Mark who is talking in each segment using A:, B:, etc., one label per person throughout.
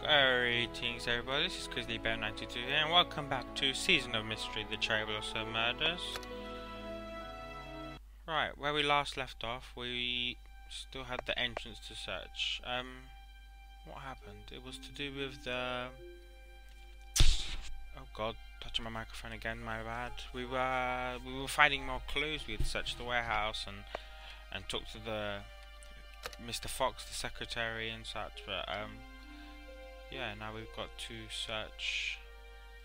A: Greetings everybody, this is GrizzlyBear92 and welcome back to Season of Mystery, The Trailblazer Murders. Right, where we last left off, we still had the entrance to search. What happened? It was to do with the... Oh god, touching my microphone again, my bad. We were finding more clues. We had searched the warehouse and talked to the Mr. Fox, the secretary and such, but yeah, now we've got to search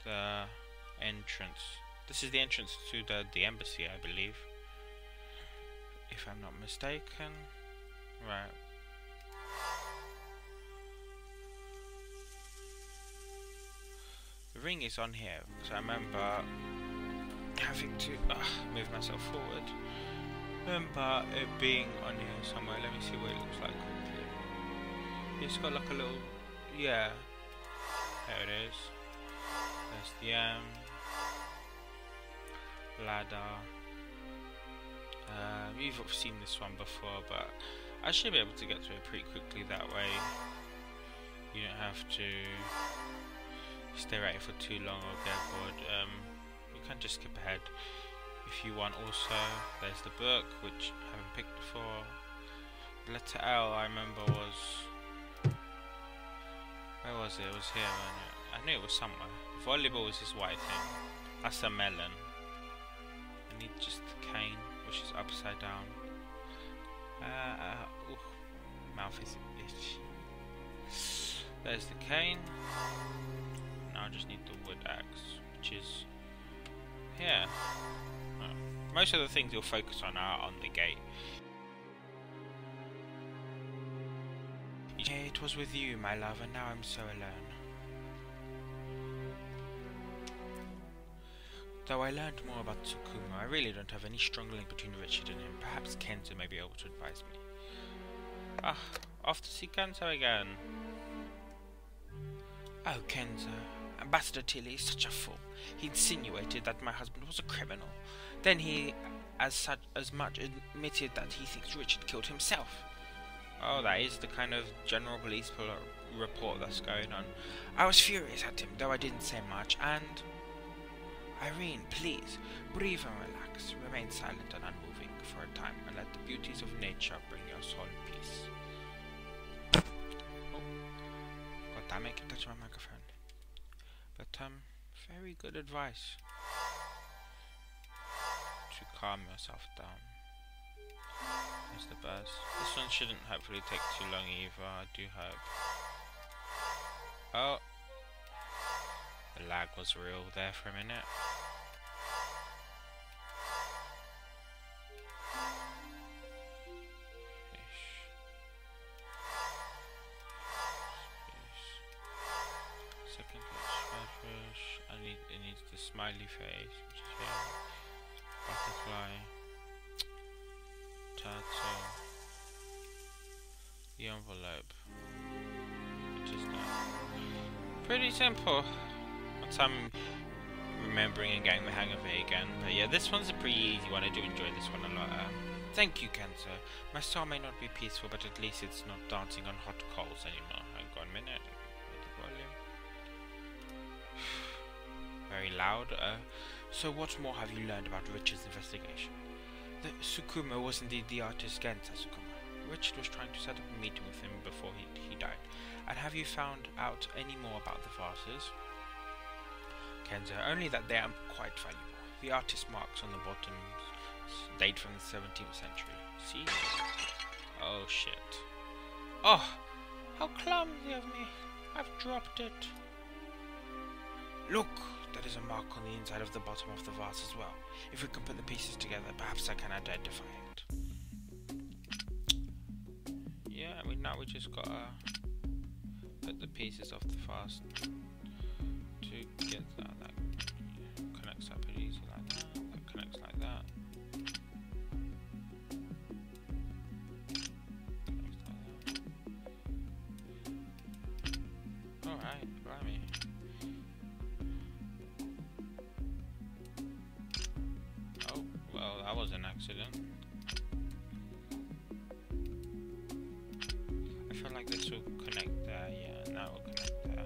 A: the entrance. This is the entrance to the embassy, I believe, if I'm not mistaken. Right. The ring is on here, because I remember having to move myself forward. Remember it being on here somewhere. Let me see what it looks like quickly. It's got like a little... Yeah, there it is. There's the ladder. You've seen this one before, but I should be able to get to it pretty quickly that way. You don't have to stare at it for too long or get bored. You can just skip ahead if you want. Also, there's the book, which I haven't picked before. The letter L, I remember, was... Where was it? It was here, wasn't it? I knew it was somewhere. Volleyball is this white thing. That's a melon. I need just the cane, which is upside down. Mouth is itchy. There's the cane. Now I just need the wood axe, which is here. Most of the things you'll focus on are on the gate. It was with you, my love, and now I'm so alone. Though I learned more about Tsukumo, I really don't have any strong link between Richard and him. Perhaps Kenzo may be able to advise me. Off to see Kenzo again. Oh, Kenzo. Ambassador Tilly is such a fool. He insinuated that my husband was a criminal. Then he, as much admitted that he thinks Richard killed himself. Oh, that is the kind of general police report that's going on. I was furious at him, though I didn't say much, and... Irene, please, breathe and relax. Remain silent and unmoving for a time, and let the beauties of nature bring your soul peace. Oh, god damn it, keep touching my microphone. But, very good advice. To calm yourself down. There's the buzz. This one shouldn't hopefully take too long either, I do hope. Oh! The lag was real there for a minute. Fish. Second fish, third fish. It needs the smiley face, which is here. Butterfly. Turtle. The envelope, which is that. Pretty simple once I'm remembering and getting the hang of it again. But yeah, this one's a pretty easy one. I do enjoy this one a lot. Thank you, Kenzo. My soul may not be peaceful, but at least it's not dancing on hot coals anymore. Hang on a minute. With the volume. Very loud. So what more have you learned about Richard's investigation? The Tsukumo was indeed the artist Gensa Tsukumo. Richard was trying to set up a meeting with him before he died. And have you found out any more about the vases? Kenzo, only that they are quite valuable. The artist marks on the bottom date from the 17th century. See? Oh shit. Oh! How clumsy of me! I've dropped it. Look! There is a mark on the inside of the bottom of the vase as well. If we can put the pieces together, perhaps I can identify it. Yeah, now we just gotta put the pieces of the vase together. That connects up pretty easy like that. That connects like that. Connects like that. Alright, blimey. Well, that was an accident. I feel like this will connect there, yeah, now it will connect there.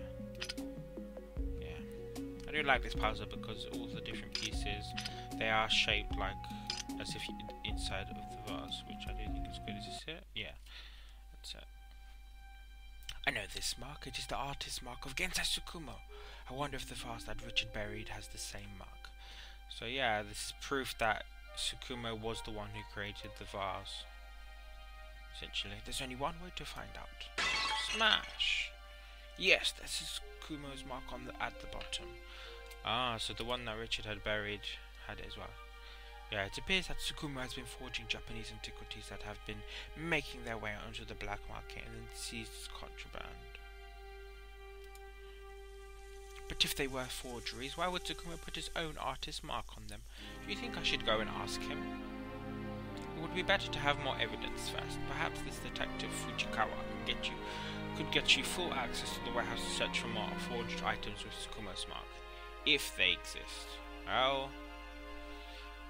A: like this puzzle because all the different pieces, they are shaped like as if inside of the vase, which I do think is good. Is this it? Yeah, that's it. I know this mark. It is the artist's mark of Gensai Tsukumo. I wonder if the vase that Richard buried has the same mark. So yeah, this is proof that Tsukumo was the one who created the vase. Essentially, there's only one way to find out. Smash! Yes, this is Tsukumo's mark at the bottom. Ah, so the one that Richard had buried had it as well. Yeah, it appears that Tsukumo has been forging Japanese antiquities that have been making their way onto the black market and then seized as contraband. But if they were forgeries, why would Tsukumo put his own artist's mark on them? Do you think I should go and ask him? It would be better to have more evidence first. Perhaps this detective Fujikawa could get you full access to the warehouse to search for more forged items with Tsukumo's mark, if they exist. Well,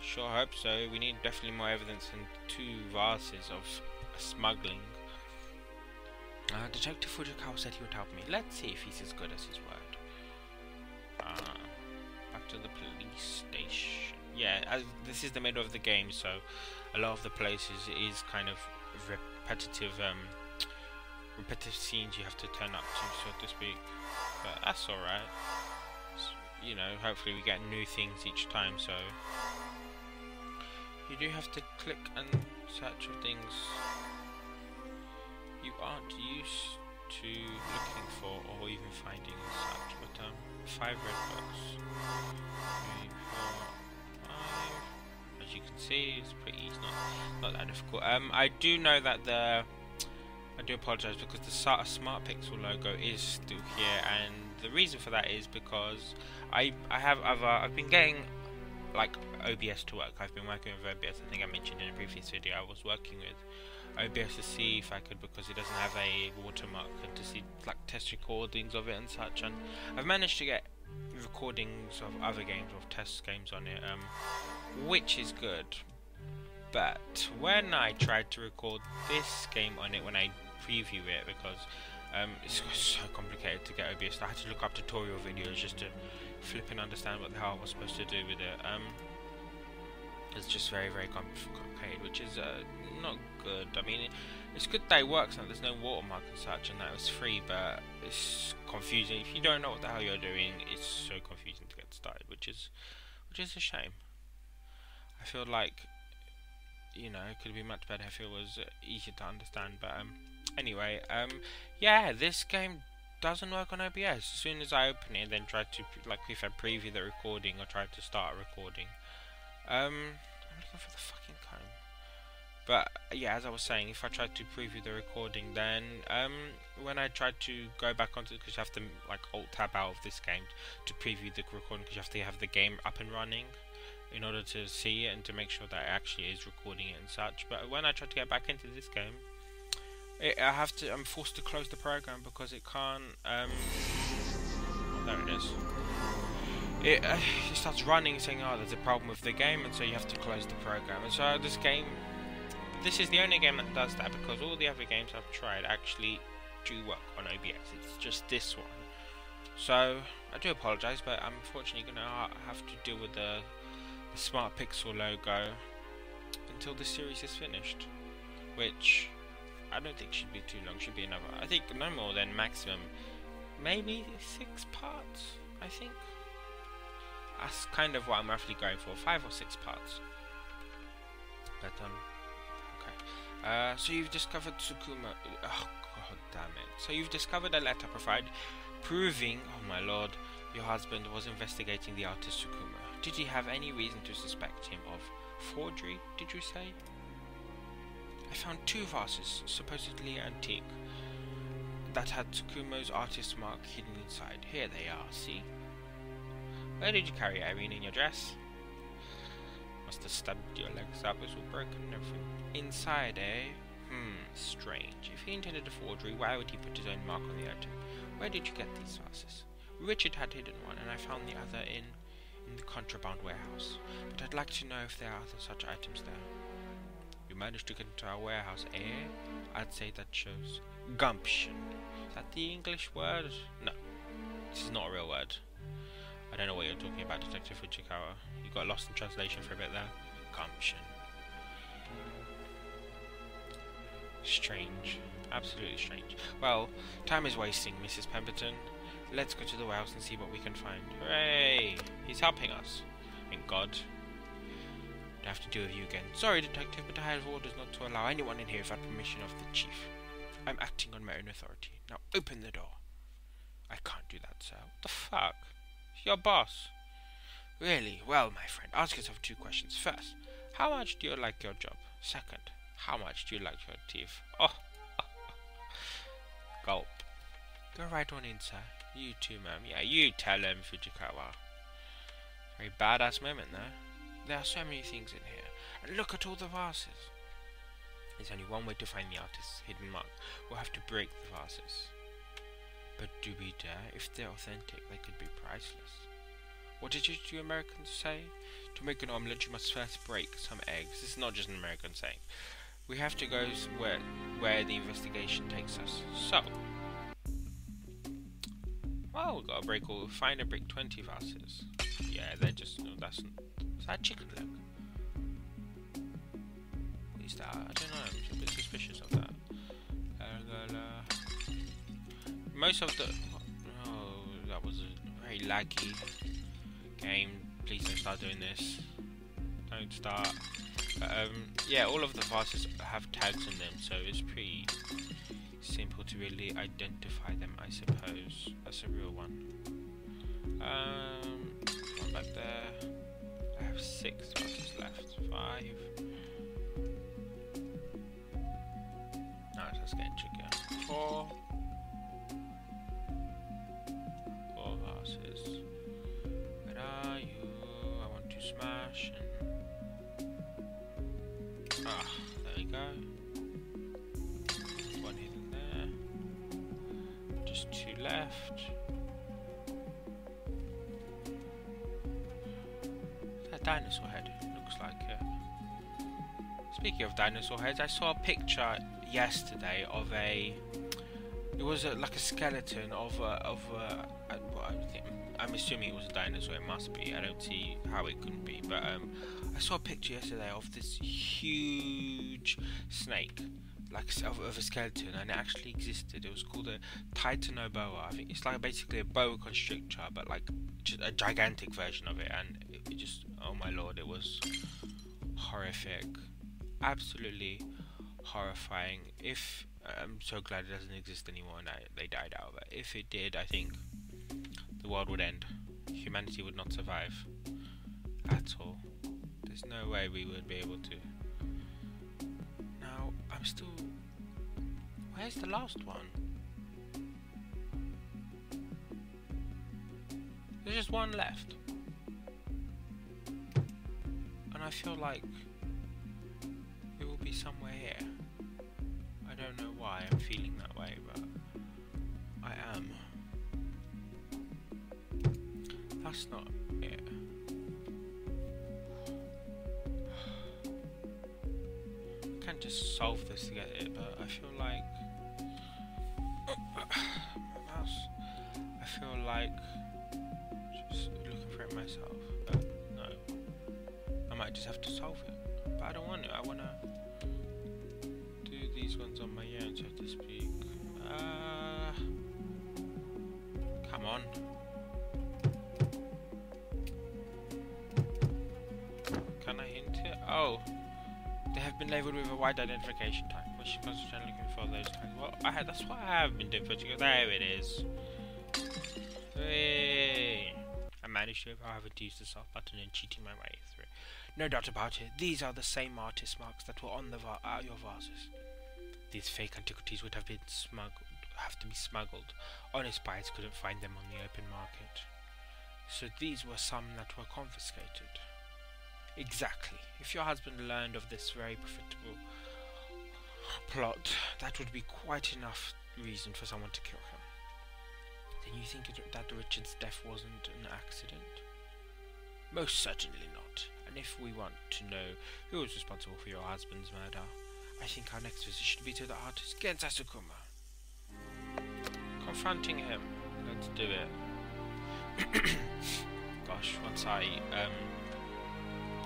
A: sure hope so. We need definitely more evidence than 2 vases of smuggling. Detective Fujikawa said he would help me. Let's see if he's as good as his word. Back to the police station. Yeah, as this is the middle of the game, so a lot of the places is kind of repetitive scenes you have to turn up to, so to speak. But that's alright. You know, hopefully we get new things each time, so you do have to click and search for things you aren't used to looking for or even finding and such. But 5 red books. 3, 4, 5. As you can see, it's pretty easy, not that difficult. I do know that I do apologise because the Smart Pixel logo is still here, and the reason for that is because I've been getting like OBS to work. I've been working with OBS. I think I mentioned in a previous video I was working with OBS to see if I could, because it doesn't have a watermark, and to see like test recordings of it and such, and I've managed to get recordings of other games, of test games on it, which is good. But when I tried to record this game on it, when I preview it, because it's so complicated to get OBS, I had to look up tutorial videos just to flip and understand what the hell I was supposed to do with it. It's just very complicated, which is not good. I mean, it's good that it works and there's no watermark and such, and that it was free, but it's confusing. If you don't know what the hell you're doing, it's so confusing to get started, which is a shame. I feel like, you know, it could be much better if it was easier to understand. But anyway, yeah, this game doesn't work on OBS. As soon as I open it, then try to, like, if I preview the recording or try to start a recording, I'm looking for the fucking comb. But yeah, as I was saying, if I tried to preview the recording, then when I tried to go back onto it, because you have to like alt tab out of this game to preview the recording, because you have to have the game up and running in order to see it and to make sure that it actually is recording it and such. But when I try to get back into this game, I'm forced to close the program because it can't. Oh, there it is. It starts running, saying, "Oh, there's a problem with the game," and so you have to close the program. And so this is the only game that does that, because all the other games I've tried actually do work on OBS. It's just this one. So I do apologise, but I'm unfortunately going to have to deal with the Smart Pixel logo until the series is finished, which I don't think should be too long. Should be another, I think, no more than maximum maybe 6 parts. I think that's kind of what I'm roughly going for, 5 or 6 parts. But okay. So you've discovered Tsukumo. Oh god damn it! So you've discovered a letter proving, oh my lord, your husband was investigating the artist Tsukumo. Did he have any reason to suspect him of forgery? Did you say? I found 2 vases, supposedly antique, that had Tsukumo's artist mark hidden inside. Here they are, see? Where did you carry it, Irene, in your dress? Must have stabbed your legs up, it's all broken and everything. Inside, eh? Strange. If he intended a forgery, why would he put his own mark on the item? Where did you get these vases? Richard had hidden one, and I found the other in the contraband warehouse. But I'd like to know if there are other such items there. You managed to get into our warehouse, eh? I'd say that shows gumption. Is that the English word? No. This is not a real word. I don't know what you're talking about, Detective Fujikawa. You got lost in translation for a bit there. Gumption. Strange. Absolutely strange. Well, time is wasting, Mrs. Pemberton. Let's go to the warehouse and see what we can find. Hooray! He's helping us. Thank God. I have to deal with you again. Sorry, Detective, but I have orders not to allow anyone in here without permission of the Chief. I'm acting on my own authority. Now open the door. I can't do that, sir. What the fuck? Your boss. Really? Well, my friend, ask yourself 2 questions. First, how much do you like your job? Second, how much do you like your teeth? Oh. Gulp. Go right on in, sir. You too, ma'am. Yeah, you tell him, Fujikawa. Very badass moment there. There are so many things in here. And look at all the vases. There's only one way to find the artist's hidden mark. We'll have to break the vases. But do we dare? If they're authentic, they could be priceless. What did you Americans say? To make an omelette, you must first break some eggs. This is not just an American saying. We have to go where the investigation takes us. So, well, we've got to find and break 20 vases. Yeah, they're just, no, is that chicken leg? What is that? I don't know, I'm a bit suspicious of that. Most of the, oh, that was a very laggy game. Please don't start doing this. Don't start. Yeah, all of the vases have tags on them, so it's pretty simple to really identify them, I suppose. That's a real one. One back there. I have 6 vases left. 5. No, that's getting trickier. 4. 4 vases. Where are you? I want to smash and... Ah, there we go. One hidden there. Just 2 left. That dinosaur head looks like it. Speaking of dinosaur heads, I saw a picture yesterday of a. It was like a skeleton of I'm assuming it was a dinosaur. It must be. I don't see how it couldn't be. But I saw a picture yesterday of this huge snake, like of a skeleton, and it actually existed. It was called a Titanoboa. I think it's like basically a boa constrictor, but like just a gigantic version of it. And it just, oh my lord, it was horrific, absolutely horrifying. If I'm so glad it doesn't exist anymore and they died out of it. If it did, I think the world would end. Humanity would not survive at all. There's no way we would be able to. Now, I'm still... Where's the last one? There's just one left. And I feel like it will be somewhere here. I don't know why I'm feeling that way, but I am. That's not it. I can't just solve this to get it, but I feel like my mouse. I feel like just looking for it myself, but no. I might just have to solve it, but I don't want to. I want to do these ones on my own, so to speak. Come on. Can I hint it? Oh, they have been labelled with a wide identification tag, which is constantly looking for those tags. Well, that's what I have been doing for you. There it is. Hey. I managed to have used the soft button and cheating my way through. No doubt about it, these are the same artist marks that were on the your vases. These fake antiquities would have to be smuggled. Honest buyers couldn't find them on the open market. So these were some that were confiscated. Exactly. If your husband learned of this very profitable plot, that would be quite enough reason for someone to kill him. Then you think that Richard's death wasn't an accident? Most certainly not. And if we want to know who was responsible for your husband's murder, I think our next visit should be to the artist Gen Asukuma. Confronting him. Let's do it. gosh, once I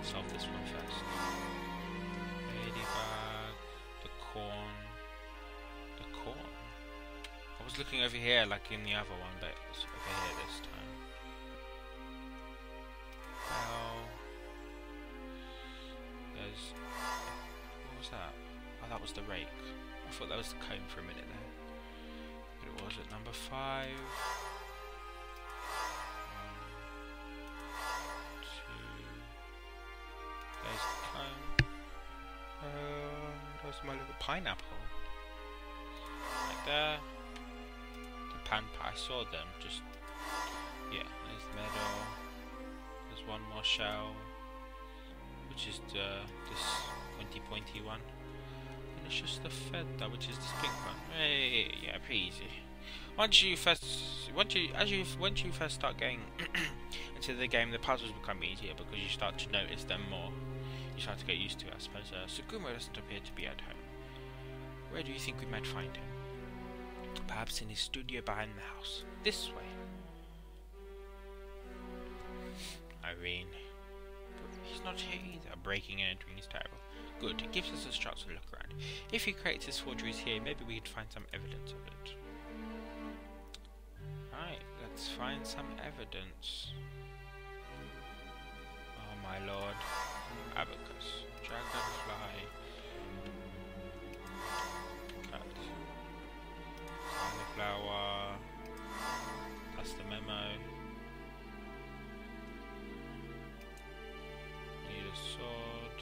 A: solve this one first. Ladybug, the corn. I was looking over here like in the other one, but it's over here this time. Well, there's... what was that? Oh, that was the rake. I thought that was the comb for a minute there. But it was at number 5. 1, 2. There's the comb. There's my little pineapple. Right there. I saw them, just, yeah, there's the meadow, there's one more shell, which is this pointy one, and it's just the feather, which is this pink one. Hey, yeah, pretty easy. Once you first start getting into the game, the puzzles become easier because you start to notice them more. You start to get used to it, I suppose. Tsukumo doesn't appear to be at home. Where do you think we might find him? Perhaps in his studio behind the house. This way. Irene. He's not here either. Breaking and entering is terrible. Good. It gives us a chance to look around. If he creates his forgeries here, maybe we could find some evidence of it. Right. Let's find some evidence. Oh my lord. Abacus. Dragonfly. Flower. That's the memo. Need a sword.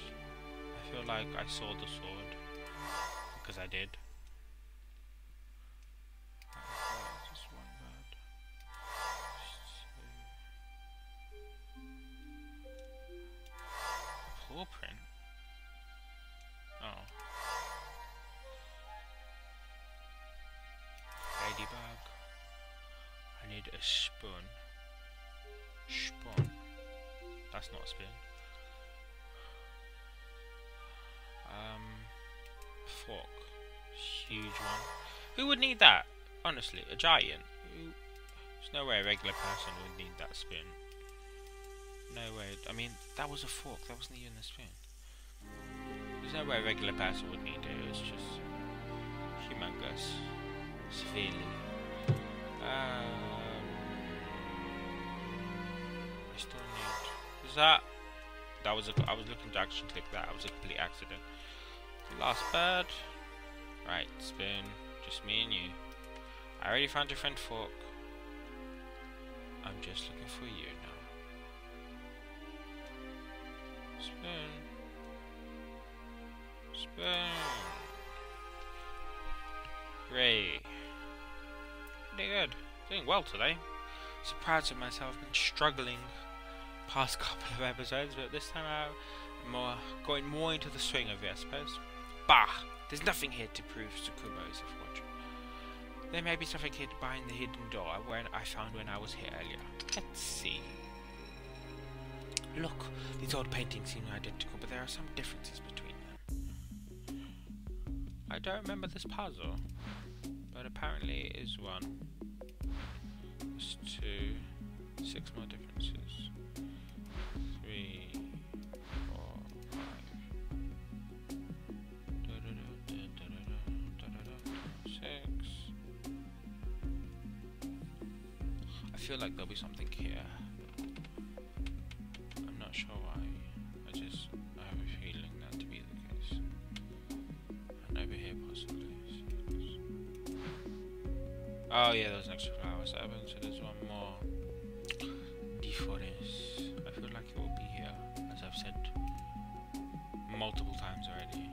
A: I feel like I saw the sword because I did. Just one word. Paw print. Oh. Ladybug. I need a spoon. Spoon. That's not a spoon. Fork. Huge one. Who would need that? Honestly, a giant. There's no way a regular person would need that spoon. No way. I mean, that was a fork. That wasn't even a spoon. There's no way a regular person would need it. It's just humongous. Severely. I still need. Was that? That was a. I was looking to actually click that. It was a complete accident. The last bird. Right, spoon. Just me and you. I already found your friend Fork. I'm just looking for you now. Spoon. Spoon. Hooray. Pretty good. Doing well today. Surprised at myself. I've been struggling past couple of episodes, but this time I'm going more into the swing of it, I suppose. Bah! There's nothing here to prove Tsukumo is a forger. There may be something hidden behind the hidden door I found when I was here earlier. Let's see. Look, these old paintings seem identical, but there are some differences between them. I don't remember this puzzle, but apparently it is one. There's 2, 6 more differences. 3, 4, 5. 6. I feel like there'll be something here. I'm not sure why. I have a feeling that to be the case. And over here possibly. 6. Oh yeah, there's an extra flower. 7, so there's one more. Deforest. I feel like it will be here, as I've said multiple times already.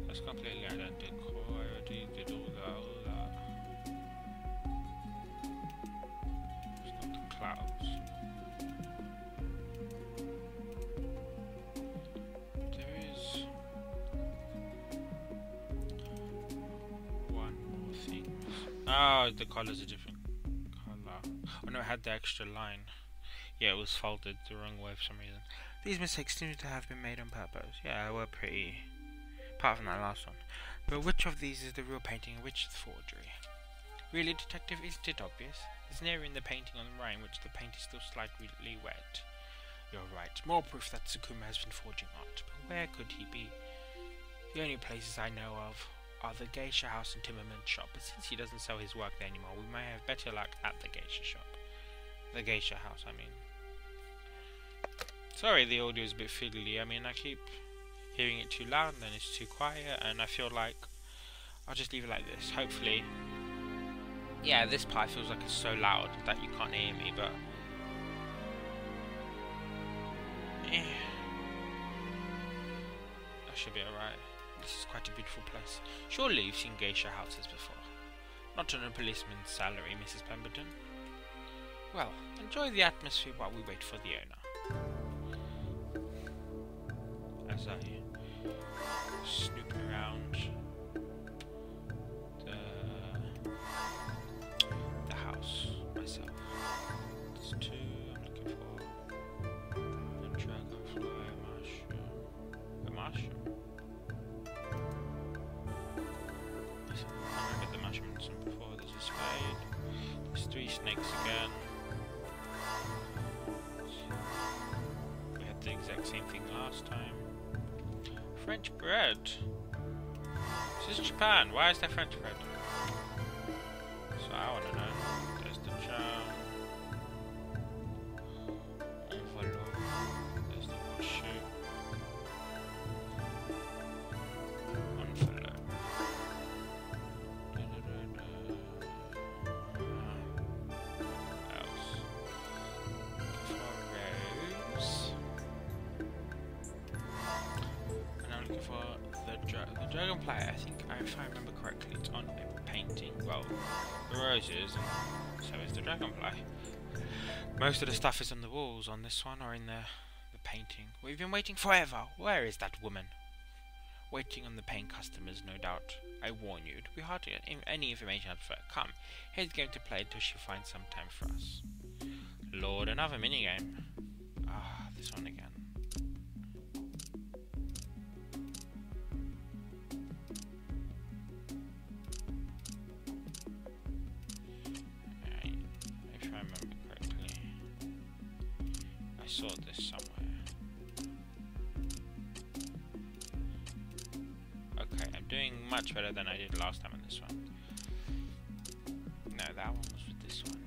A: That's completely identical. I already did all that. It's not the clouds. There is one more thing. Oh, the colours are different colour. Oh no, it had the extra line. Yeah, it was folded the wrong way for some reason. These mistakes seem to have been made on purpose. Yeah, they were pretty... apart from that last one. But which of these is the real painting and which is the forgery? Really, detective, isn't it obvious? There's an area in the painting on the right in which the paint is still slightly wet. You're right. More proof that Tsukuma has been forging art. But where could he be? The only places I know of are the geisha house and Timmerman's shop. But since he doesn't sell his work there anymore, we may have better luck at the geisha shop. The geisha house, I mean. Sorry, the audio is a bit fiddly. I mean, I keep hearing it too loud and then it's too quiet, and I feel like I'll just leave it like this. Hopefully, yeah, this part feels like it's so loud that you can't hear me, but yeah, that should be alright. This is quite a beautiful place. Surely you've seen geisha houses before. Not on a policeman's salary, Mrs. Pemberton. Well, enjoy the atmosphere while we wait for the owner. As I snoop around the house myself. There's two I'm looking for. A dragonfly, a mushroom. A mushroom? I remember the mushrooms from before. There's a spade. There's three snakes again. We had the exact same thing last time. French bread. This is Japan. Why is there French bread? So I want to know. There's the jam. Envelope. There's the horseshoe. Envelope. What else? Rose. For the dragonfly, I think, if I remember correctly, it's on a painting. Well, the roses, and so is the dragonfly. Most of the stuff is on the walls on this one, or in the painting. We've been waiting forever. Where is that woman? Waiting on the paying customers, no doubt. I warn you, it'll be hard to get any information out of her. Come, here's the game to play until she finds some time for us. Lord, another minigame. Ah, this one again. Saw this somewhere. Okay, I'm doing much better than I did last time on this one. No, that one was with this one.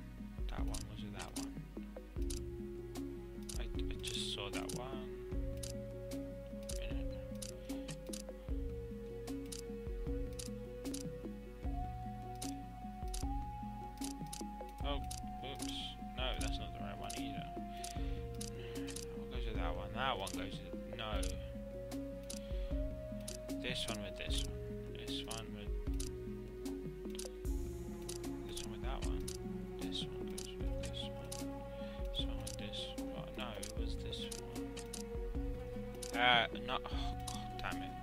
A: That one was with that one. I just saw that one. Oh, oops. No, that's not the right one either. That one goes to, no. This one with this one. This one with that one. This one goes with this one. This one with this one. No, it was this one. No, oh, god damn it.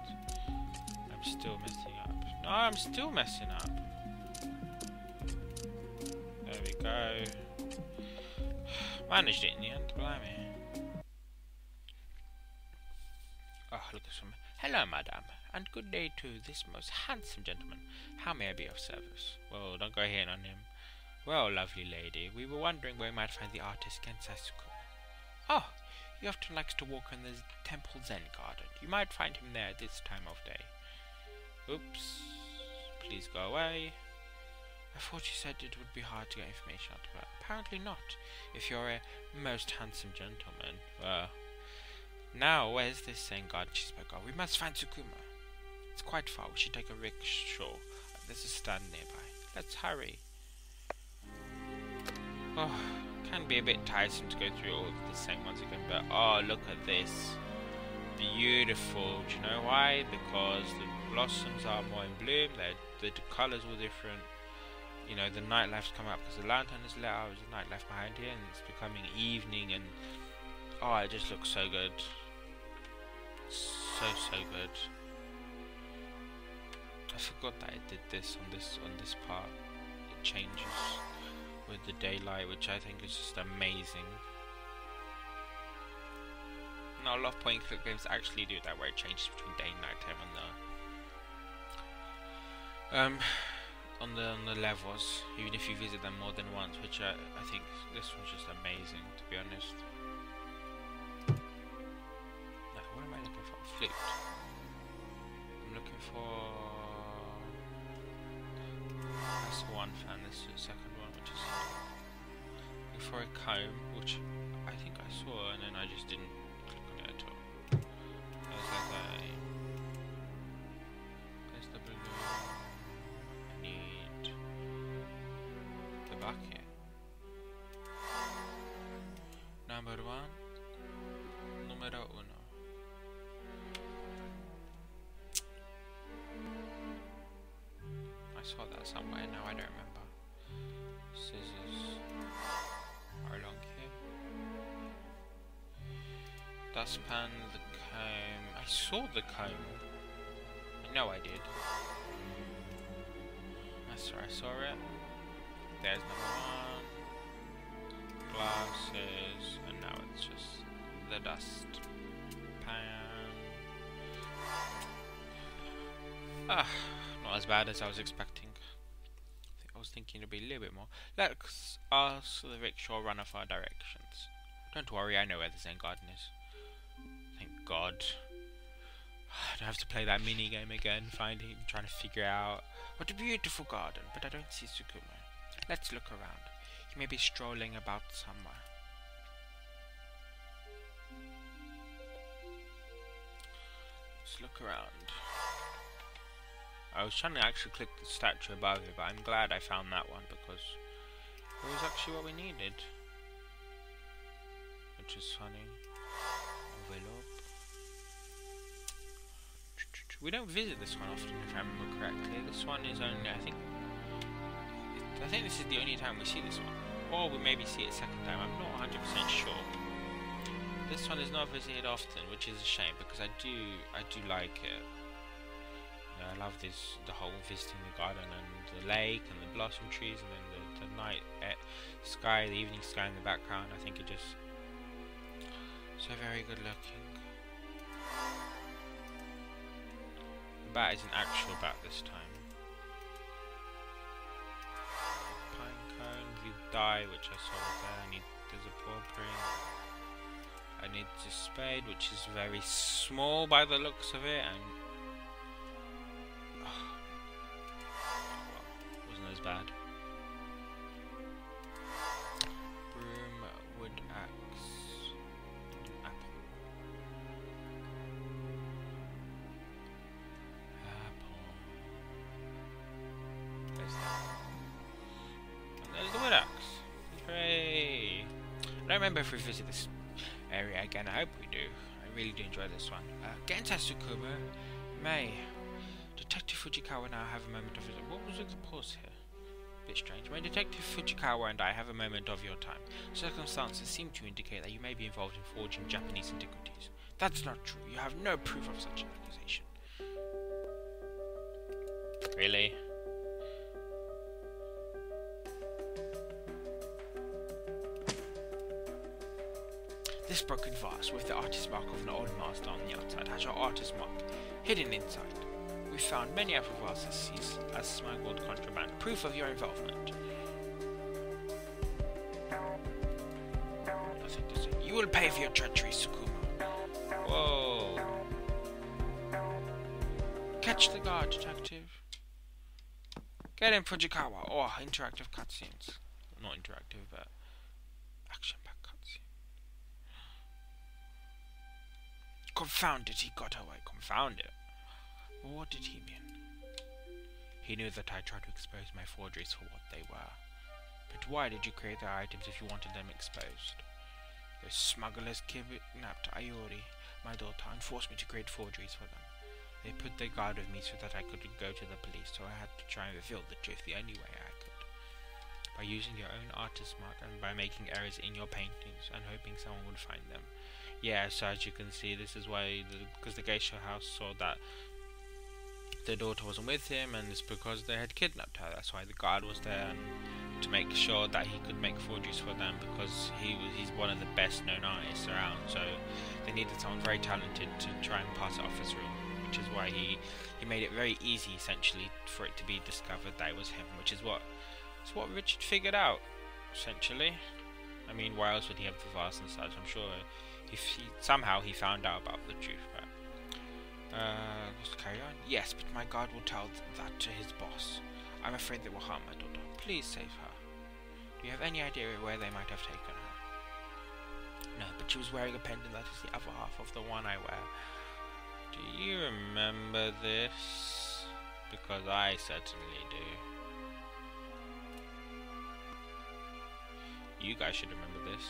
A: I'm still messing up. No, I'm still messing up. There we go. Managed it in the end, blimey. Oh, look at some. Hello, madame, and good day to this most handsome gentleman. How may I be of service? Well, don't go hitting on him. Well, lovely lady, we were wondering where we might find the artist Gensai Tsukuma. Oh, he often likes to walk in the temple Zen garden. You might find him there at this time of day. Oops. Please go away. I thought you said it would be hard to get information out of her. Apparently not. If you're a most handsome gentleman, well... Now, where's this Zen garden she spoke of? We must find Tsukuma. It's quite far. We should take a rickshaw. There's a stand nearby. Let's hurry. Oh, can be a bit tiresome to go through all of the same once again, but oh, look at this. Beautiful. Do you know why? Because the blossoms are more in bloom, the colours all different. You know, the nightlife's come up because the lantern is lit out. There's a nightlife behind here, and it's becoming evening, and oh, it just looks so good. So good. I forgot that I did this on this part. It changes. with the daylight, which I think is just amazing. Now, a lot of point-and-click games actually do that, where it changes between day and night time on the levels, even if you visit them more than once, which I think this one's just amazing, to be honest. Now, what am I looking for? Flute. I'm looking for... That's one fan, this is the second one, which is... Looking for a comb, which I think I saw, and then I just didn't click on it at all. There's like a... There's the blue... Bucket. Number one. Numero uno. I saw that somewhere, now I don't remember. Scissors are along here. Dustpan, the comb. I saw the comb. I know I did. That's where I saw it. There's number one, glasses, and now it's just the dust pan. Not as bad as I was expecting. I was thinking it'd be a little bit more. Let's ask the rickshaw runner for directions. Don't worry, I know where the Zen garden is. Thank God. I don't have to play that mini game again, trying to figure out. What a beautiful garden, but I don't see Sukuma. Let's look around. He may be strolling about somewhere. Let's look around. I was trying to actually click the statue above it, but I'm glad I found that one because it was actually what we needed. Which is funny. Envelope. We don't visit this one often, if I remember correctly. This one is only, I think this is the only time we see this one. Or we maybe see it a second time, I'm not 100% sure. This one is not visited often, which is a shame, because I do like it. You know, I love the whole visiting the garden and the lake and the blossom trees and then the night sky, the evening sky in the background. I think it just so very good looking. The bat is an actual bat this time. Die, which I saw there. There's a paw print. I need this spade, which is very small by the looks of it, and wasn't as bad. Broom, wood axe, apple. There's that. And there's the wood axe. Hooray! I don't remember if we visit this area again. I hope we do. I really do enjoy this one. Genta Sukuma, May. Detective Fujikawa and I have a moment of his... What was with the pause here? Bit strange. May Detective Fujikawa and I have a moment of your time. Circumstances seem to indicate that you may be involved in forging Japanese antiquities. That's not true. You have no proof of such an accusation. Really? This broken vase, with the artist's mark of an old master on the outside, has your artist's mark hidden inside. We found many apple vases seized as smuggled contraband, proof of your involvement. Nothing to say. You will pay for your treachery, Sukuma. Whoa. Catch the guard, detective. Get him, Fujikawa. Oh, interactive cutscenes. Not interactive, but action-packed cutscene. Confound it, he got away. Confound it. What did he mean? He knew that I tried to expose my forgeries for what they were. But why did you create the items if you wanted them exposed? Those smugglers kidnapped Ayori, my daughter, and forced me to create forgeries for them. They put their guard with me so that I couldn't go to the police, so I had to try and reveal the truth the only way I could. By using your own artist mark and by making errors in your paintings and hoping someone would find them. Yeah, so as you can see, this is why, because the geisha house saw that the daughter wasn't with him, and it's because they had kidnapped her. That's why the guard was there, and to make sure that he could make forgeries for them, because he's one of the best known artists around. So they needed someone very talented to try and pass it off as real, which is why he made it very easy, essentially, for it to be discovered that it was him, which is what Richard figured out, essentially. I mean, why else would he have the vase and such? I'm sure somehow he found out about the truth. But let's carry on. Yes, but my guard will tell that to his boss. I'm afraid they will harm my daughter. Please save her. Do you have any idea where they might have taken her? No, but she was wearing a pendant that is the other half of the one I wear. Do you remember this? Because I certainly do. You guys should remember this.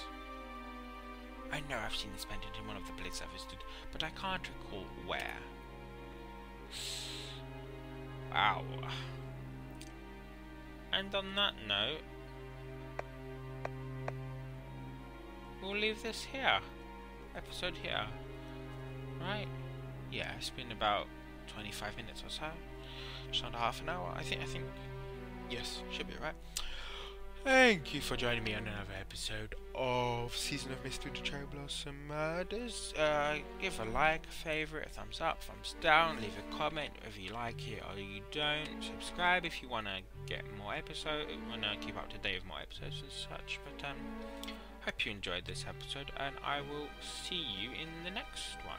A: I know I've seen this pendant in one of the places I've visited, but I can't recall where. Wow. And on that note, we'll leave this here. Episode here. Right? Yeah, it's been about 25 minutes or so. Just under half an hour. I think. Yes, should be right. Thank you for joining me on another episode of Season of Mystery: The Cherry Blossom Murders. Give a like, a favourite, a thumbs up, thumbs down, leave a comment whether you like it or you don't. Subscribe if you want to get more episodes, want to keep up to date with more episodes and such. But hope you enjoyed this episode, and I will see you in the next one.